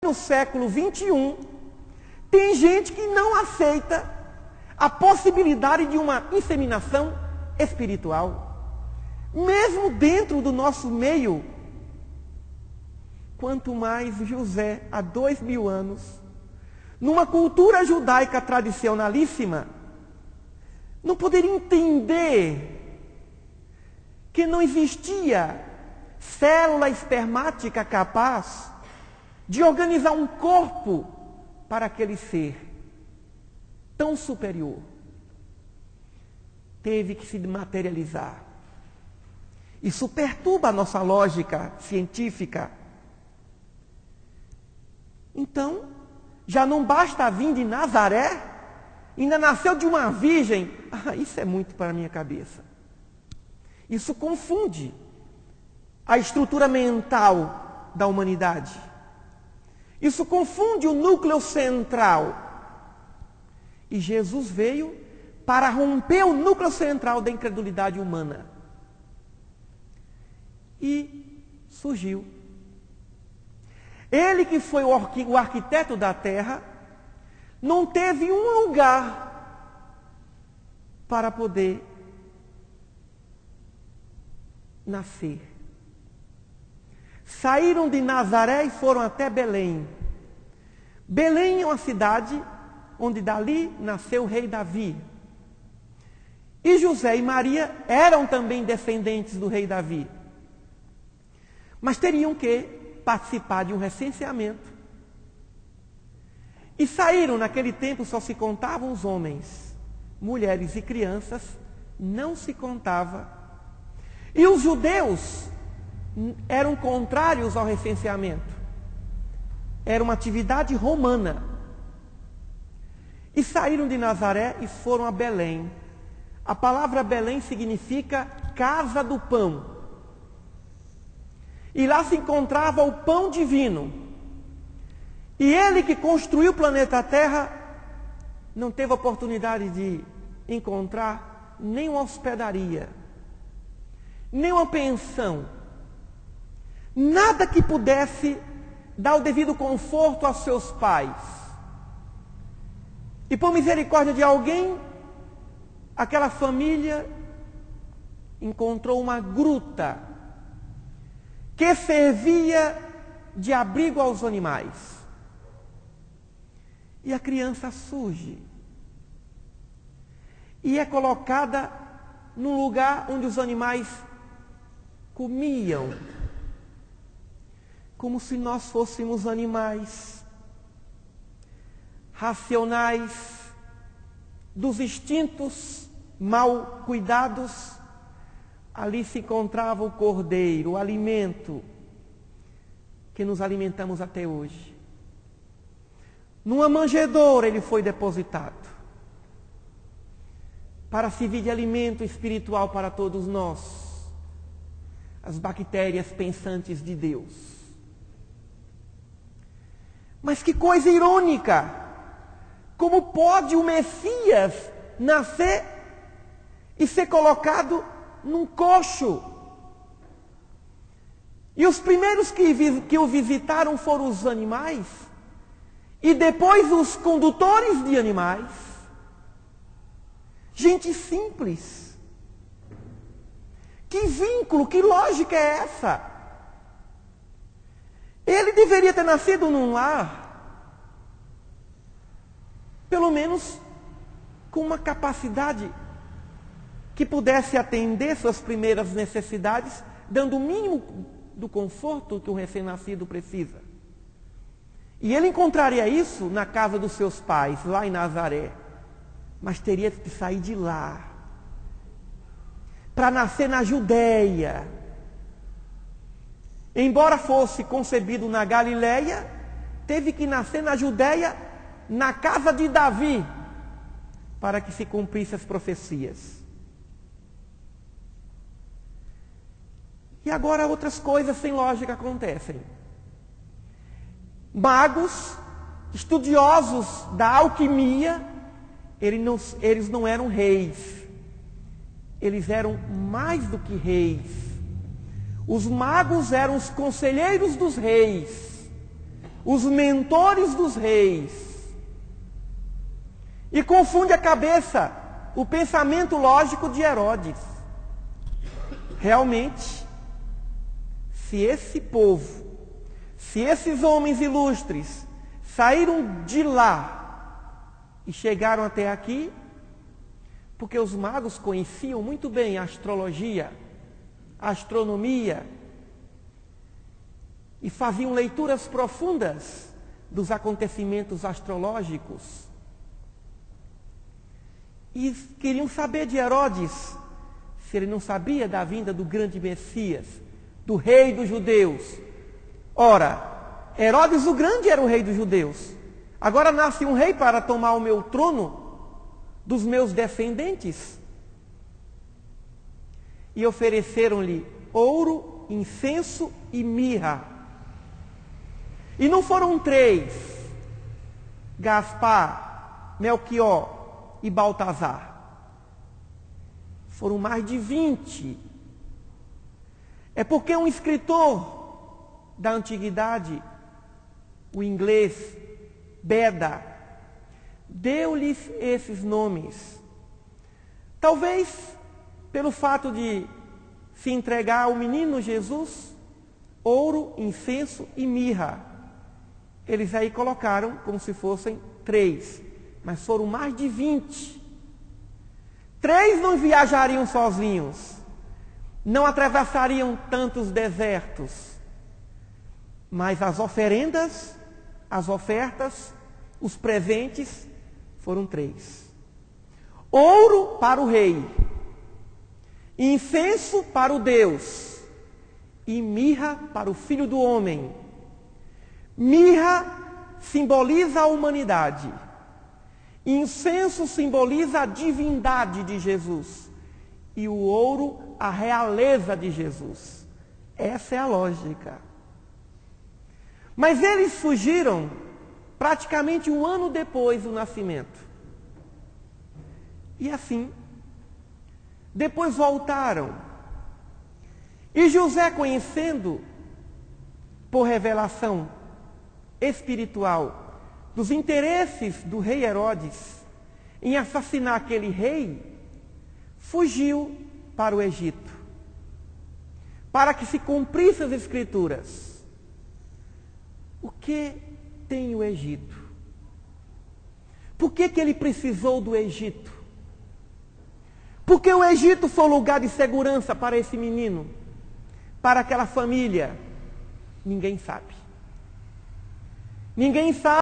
no século 21, tem gente que não aceita a possibilidade de uma inseminação espiritual, mesmo dentro do nosso meio. Quanto mais José, há 2000 anos, numa cultura judaica tradicionalíssima, não poderia entender que não existia célula espermática capaz de organizar um corpo para aquele ser tão superior. Teve que se materializar. Isso perturba a nossa lógica científica. Então, já não basta vir de Nazaré, ainda nasceu de uma virgem. Isso é muito para a minha cabeça. Isso confunde a estrutura mental da humanidade. Isso confunde o núcleo central. E Jesus veio para romper o núcleo central da incredulidade humana. E surgiu. Ele que foi o arquiteto da terra, não teve um lugar para poder nascer. Saíram de Nazaré e foram até Belém. Belém é uma cidade onde dali nasceu o rei Davi. E José e Maria eram também descendentes do rei Davi. Mas teriam que participar de um recenseamento. E saíram, naquele tempo só se contavam os homens, mulheres e crianças, não se contava. E os judeus eram contrários ao recenseamento. Era uma atividade romana. E saíram de Nazaré e foram a Belém. A palavra Belém significa casa do pão. E lá se encontrava o pão divino. E ele que construiu o planeta Terra não teve a oportunidade de encontrar nem uma hospedaria, nem uma pensão, nada que pudesse dar o devido conforto aos seus pais. E por misericórdia de alguém, aquela família encontrou uma gruta que servia de abrigo aos animais. E a criança surge e é colocada num lugar onde os animais comiam, como se nós fôssemos animais racionais, dos instintos mal cuidados. Ali se encontrava o cordeiro, o alimento que nos alimentamos até hoje. Numa manjedoura ele foi depositado para servir de alimento espiritual para todos nós, as bactérias pensantes de Deus. Mas que coisa irônica! Como pode o Messias nascer e ser colocado num coxo? E os primeiros que o visitaram foram os animais, e depois os condutores de animais. Gente simples. Que vínculo, que lógica é essa? Ele deveria ter nascido num lar, pelo menos com uma capacidade que pudesse atender suas primeiras necessidades, dando o mínimo do conforto que um recém-nascido precisa. E ele encontraria isso na casa dos seus pais, lá em Nazaré. Mas teria que sair de lá para nascer na Judéia. Embora fosse concebido na Galileia, teve que nascer na Judéia, na casa de Davi, para que se cumprissem as profecias. E agora outras coisas sem lógica acontecem. Magos, estudiosos da alquimia, eles não eram reis. Eles eram mais do que reis. Os magos eram os conselheiros dos reis. os mentores dos reis. E confunde a cabeça, o pensamento lógico de Herodes. Realmente, se esse povo, se esses homens ilustres saíram de lá e chegaram até aqui, porque os magos conheciam muito bem a astrologia, a astronomia, e faziam leituras profundas dos acontecimentos astrológicos. E queriam saber de Herodes, se ele não sabia da vinda do grande Messias, do rei dos judeus. Ora, Herodes o Grande era o rei dos judeus. Agora nasce um rei para tomar o meu trono dos meus descendentes. E ofereceram-lhe ouro, incenso e mirra. E não foram 3, Gaspar, Melquior e Baltazar. Foram mais de 20. É porque um escritor da antiguidade, o inglês Beda, deu-lhes esses nomes. Talvez pelo fato de se entregar ao menino Jesus, ouro, incenso e mirra. Eles aí colocaram como se fossem 3, mas foram mais de 20. 3 não viajariam sozinhos, não atravessariam tantos desertos, mas as oferendas, as ofertas, os presentes foram 3. Ouro para o rei, incenso para o Deus e mirra para o Filho do Homem. Mirra simboliza a humanidade. Incenso simboliza a divindade de Jesus. E o ouro, a realeza de Jesus. Essa é a lógica. Mas eles fugiram praticamente 1 ano depois do nascimento. E assim, depois voltaram. E José, conhecendo, por revelação espiritual, dos interesses do rei Herodes em assassinar aquele rei, fugiu para o Egito, para que se cumprissem as Escrituras. O que tem o Egito? Por que ele precisou do Egito? Porque o Egito foi um lugar de segurança para esse menino, para aquela família? Ninguém sabe. Ninguém sabe.